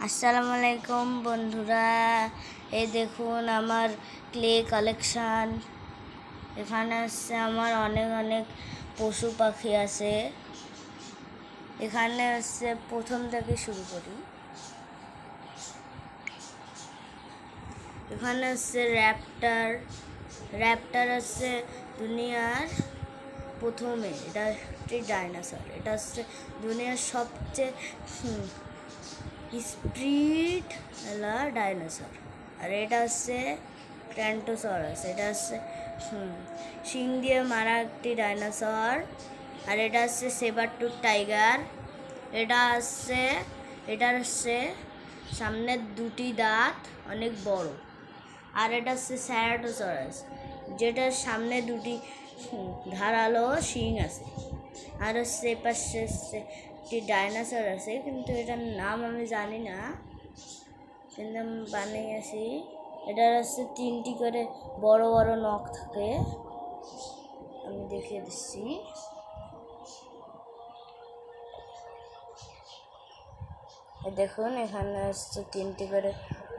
আসসালামু আলাইকুম বন্ধুরা, এই দেখুন আমার ক্লে কালেকশান। এখানে আছে আমার অনেক অনেক পশু পাখি আছে। এখানে হচ্ছে প্রথম থেকে শুরু করি। এখানে হচ্ছে র্যাপ্টার। র্যাপ্টার হচ্ছে দুনিয়ার প্রথমে, এটা একটি ডাইনোসর। এটা হচ্ছে দুনিয়ার সবচেয়ে স্পিড ডাইনোসর। আর এটা হচ্ছে ক্র্যান্টোসরাস। এটা হচ্ছে শিং দিয়ে মারা একটি ডাইনোসর। আর এটা হচ্ছে সেবারটুথ টাইগার। এটার হচ্ছে সামনের দুটি দাঁত অনেক বড়। আর এটা হচ্ছে স্যারাটোসরাস, যেটার সামনে দুটি ধারালো শিং আছে। আর হচ্ছে এপাশে একটি ডাইনোসর আছে, কিন্তু এটার নাম আমি জানি না, কিন্তু আমি বানিয়েছি। এটার হচ্ছে 3টি করে বড় বড় নখ থাকে। আমি দেখিয়ে দিচ্ছি। দেখুন, এখানে হচ্ছে 3টি করে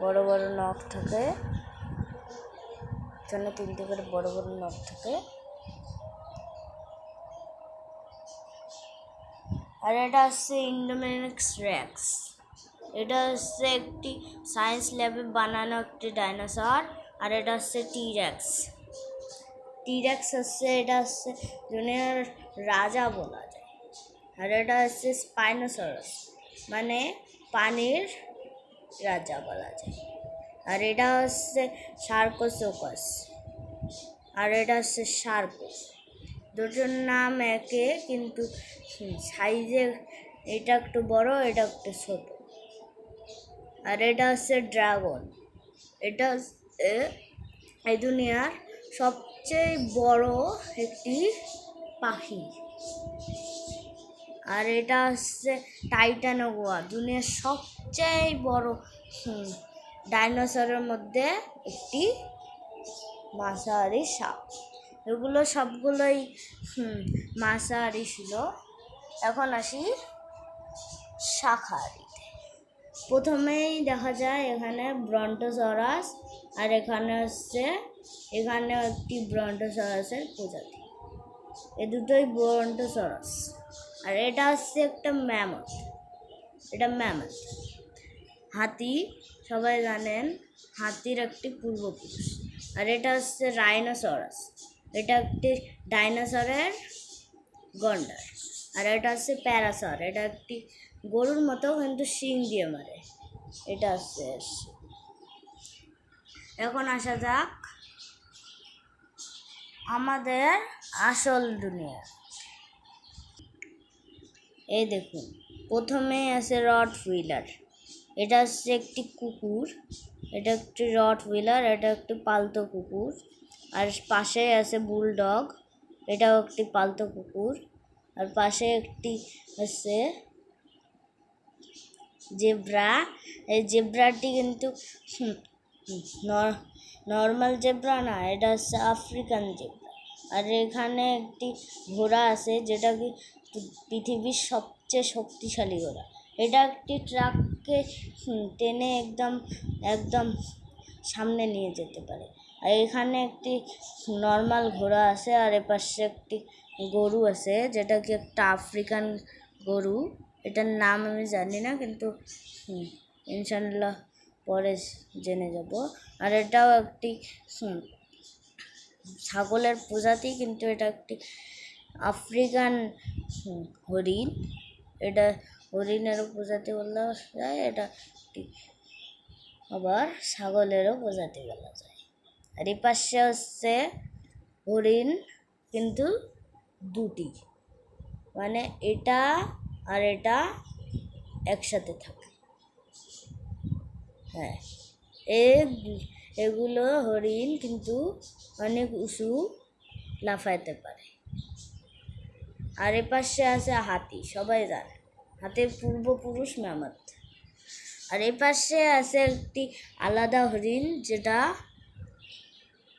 বড় বড় নখ থাকে। এখানে 3টি করে বড় বড় নখ থাকে। আর এটা হচ্ছে ইন্ডোমিনিক্স রেক্স। এটা হচ্ছে একটি সায়েন্স ল্যাবে বানানো একটি ডাইনোসর। আর এটা হচ্ছে টি-রেক্স। টি-রেক্স হচ্ছে, এটা হচ্ছে দুনিয়ার রাজা বলা যায়। আর এটা হচ্ছে স্পাইনোসরাস, মানে পানির রাজা বলা যায়। আর এটা হচ্ছে সার্কোসোকাস। আর এটা হচ্ছে সার্কোস। দুটোর নাম একে, কিন্তু সাইজে এটা একটু বড়, এটা একটু ছোট। আর এটা হচ্ছে ড্রাগন। এটা এই দুনিয়ার সবচেয়ে বড় একটি পাখি। আর এটা হচ্ছে টাইটানোগোয়া, দুনিয়ার সবচেয়ে বড় ডাইনোসরের মধ্যে একটি মাংসাহারী সাপ। এগুলো সবগুলোই মাংসাহারী ছিল। এখন আসি শাকাহারীতে। প্রথমেই দেখা যায় এখানে ব্রন্টোসরাস। আর এখানে একটি ব্রন্টোসরাসের প্রজাতি। এই দুটোই ব্রন্টোসরাস। আর এটা হচ্ছে একটা ম্যামথ। এটা ম্যামথ হাতি, সবাই জানেন হাতির একটি পূর্বপুরুষ। আর এটা হচ্ছে রাইনোসরাস। এটা একটি ডাইনোসরের গন্ডার। আর এটা হচ্ছে প্যারাসর। এটা একটি গরুর মতো, কিন্তু শিং দিয়ে মারে। এটা হচ্ছে। এখন আসা যাক আমাদের আসল দুনিয়া। এই দেখুন, প্রথমে আছে রটহুইলার। এটা হচ্ছে একটি কুকুর। এটা একটি রটহুইলার, এটা একটি পালতু কুকুর। আর পাশে আছে বুলডগ, এটাও একটি পালতু কুকুর। আর পাশে একটি আছে জেব্রা। এই জেব্রাটি কিন্তু নর্মাল জেব্রা না, এটা হচ্ছে আফ্রিকান জেব্রা। আর এখানে একটি ঘোড়া আছে, যেটা কি পৃথিবীর সবচেয়ে শক্তিশালী ঘোড়া। এটা একটি ট্রাককে টেনে একদম সামনে নিয়ে যেতে পারে। আর এখানে একটি নর্মাল ঘোড়া আছে। আর এপাশে একটি গরু আছে, যেটা কি একটা আফ্রিকান গরু। এটার নাম আমি জানি না, কিন্তু ইনশাল্লাহ পরে জেনে যাব। আর এটাও একটি ছাগলের প্রজাতি, কিন্তু এটা একটি আফ্রিকান হরিণ। এটা হরিণেরও প্রজাতি বলা যায়, এটা আবার ছাগলেরও প্রজাতি বলা যায়। আর এই পাশে হচ্ছে হরিণ, কিন্তু দুটি, মানে এটা আর এটা একসাথে থাকে। হ্যাঁ, এগুলো হরিণ, কিন্তু অনেক উঁচু লাফাইতে পারে। আর এ পাশে আছে হাতি, সবাই জানে হাতির পূর্বপুরুষ ম্যামথ। আর এ পাশে আছে একটি আলাদা হরিণ, যেটা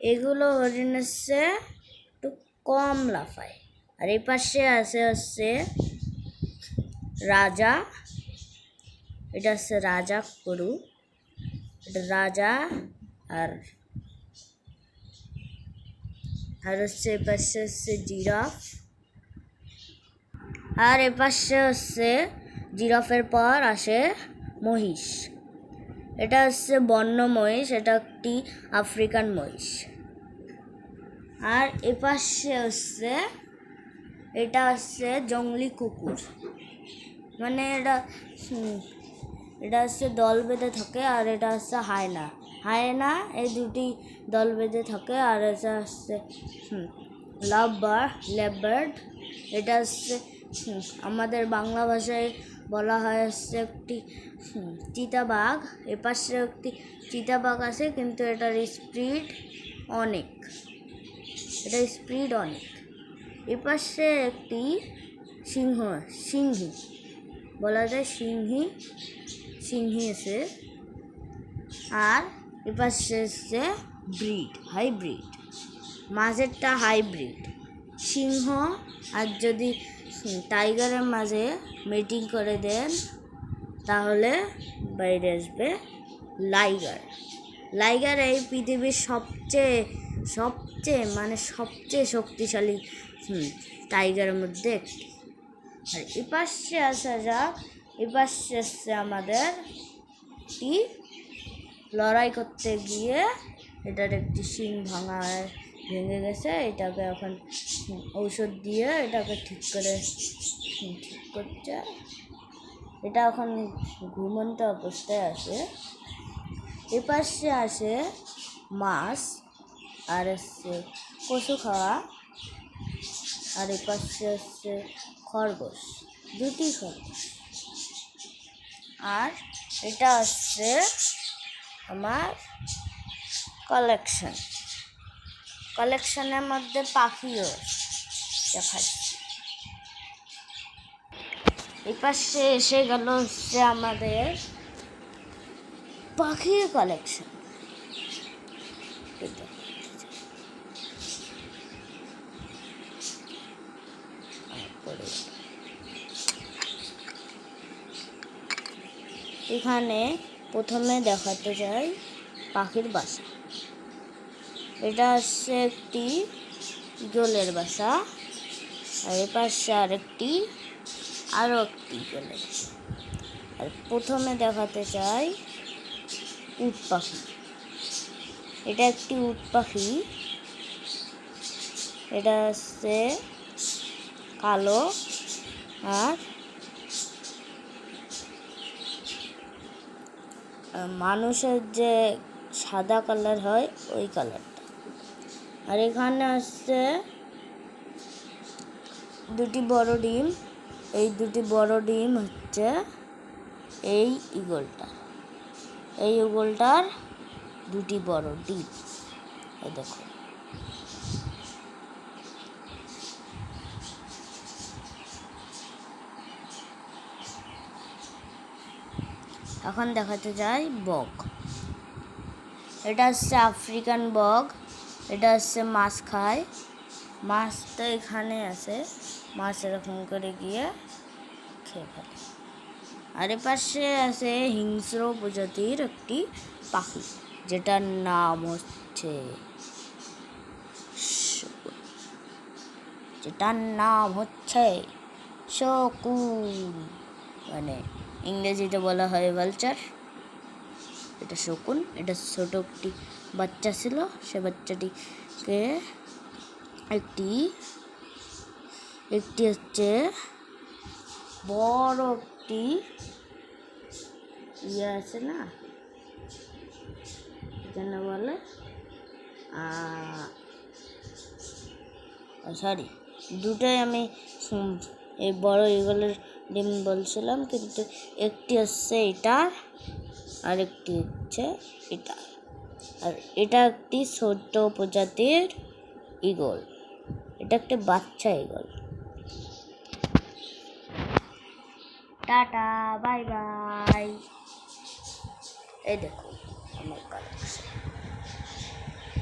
এগুলো হরিণ হচ্ছে একটু কম লাফায়। আর এই পাশে হচ্ছে রাজা। এটা হচ্ছে রাজা গরু, এটা রাজা। আর হচ্ছে এপাশে হচ্ছে জিরাফ, আর এপাশে হচ্ছে জিরাফের পর আসে মহিষ। এটা হচ্ছে বন্য মহিষ, এটা একটি আফ্রিকান মহিষ। আর এপাশে হচ্ছে এটা হচ্ছে জংলি কুকুর, মানে এটা হচ্ছে দল বেঁধে থাকে। আর এটা হচ্ছে হায়না, হায়না এই দুটি দল বেঁধে থাকে। আর এটা হচ্ছে লেবার্ড, এটা হচ্ছে আমাদের বাংলা ভাষায় বলা হয় হচ্ছে একটি চিতাবাঘ। এপাশে একটি চিতাবাঘ আছে, কিন্তু এটার স্পিড অনেক, এপাশে একটি সিংহী বলা যায়, সিংহী আছে। আর এপাশে হচ্ছে হাইব্রিড, মাঝেরটা হাইব্রিড সিংহ। আর যদি টাইগারের মাঝে মিটিং করে দেন তাহলে বাইরে আসবে লাইগার এই পৃথিবীর সবচেয়ে শক্তিশালী টাইগারের মধ্যে একটি। আর এপাশে আসা যাক, এপাশে আসছে আমাদের একটি লড়াই করতে গিয়ে এটার একটি শিং ভেঙে গেছে। এটাকে এখন ঔষধ দিয়ে এটাকে ঠিক করছে। এটা এখন ঘুমন্ত অবস্থায় আছে। এপাশে আসে মাছ, আর হচ্ছে কচু খাওয়া। আর এপাশে হচ্ছে খরগোশ, দুটি খরগোশ। আর এটা হচ্ছে আমার কালেকশনের মধ্যে পাখিও দেখাচ্ছি। এপাশে এসে গেল হচ্ছে আমাদের পাখির কালেকশন। এখানে প্রথমে দেখাতে চাই পাখির বাসা। এটা হচ্ছে একটি ইগলের বাসা। আর এপাশে আরও একটি ইগলের। আর প্রথমে দেখাতে চাই উট পাখি। এটা একটি উট পাখি, এটা হচ্ছে কালো আর মানুষের যে সাদা কালার হয় ওই কালারটা। আর এখানে আসছে দুটি বড় ডিম, এই দুটি বড় ডিম হচ্ছে এই ইগলটার দুটি বড় ডিম। এই দেখো, এখন দেখাতে যাই বক। এটা হচ্ছে আফ্রিকান বক, এটা হচ্ছে মাছ খায়। মাছ তো এখানে আছে, মাছ এরকম করে গিয়ে খেয়ে ফেলে। আর এপাশে আছে হিংস্র প্রজাতির একটি পাখি, যেটার নাম হচ্ছে শকুন, মানে ইংরেজিতে বলা হয় ভালচার। এটা শকুন। এটা ছোট একটি বাচ্চা ছিল, সে বাচ্চাটিকে একটি হচ্ছে বড় একটি আছে না, যেন বলে সরি, দুটোই আমি এই বড় ইগলের ডিম বলছিলাম, কিন্তু একটি হচ্ছে এটা আর একটি হচ্ছে এটা। আর এটা একটি ছোট প্রজাতির ইগল, এটা একটি বাচ্চা ইগল। Tata, bye bye. এই দেখো আমার কালেকশন।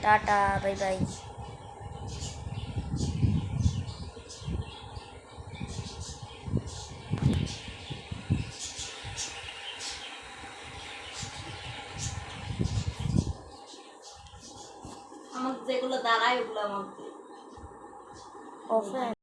Tata, bye bye. আমাকে যেগুলো দাঁড়ায় ওগুলো আমাকে ওফেন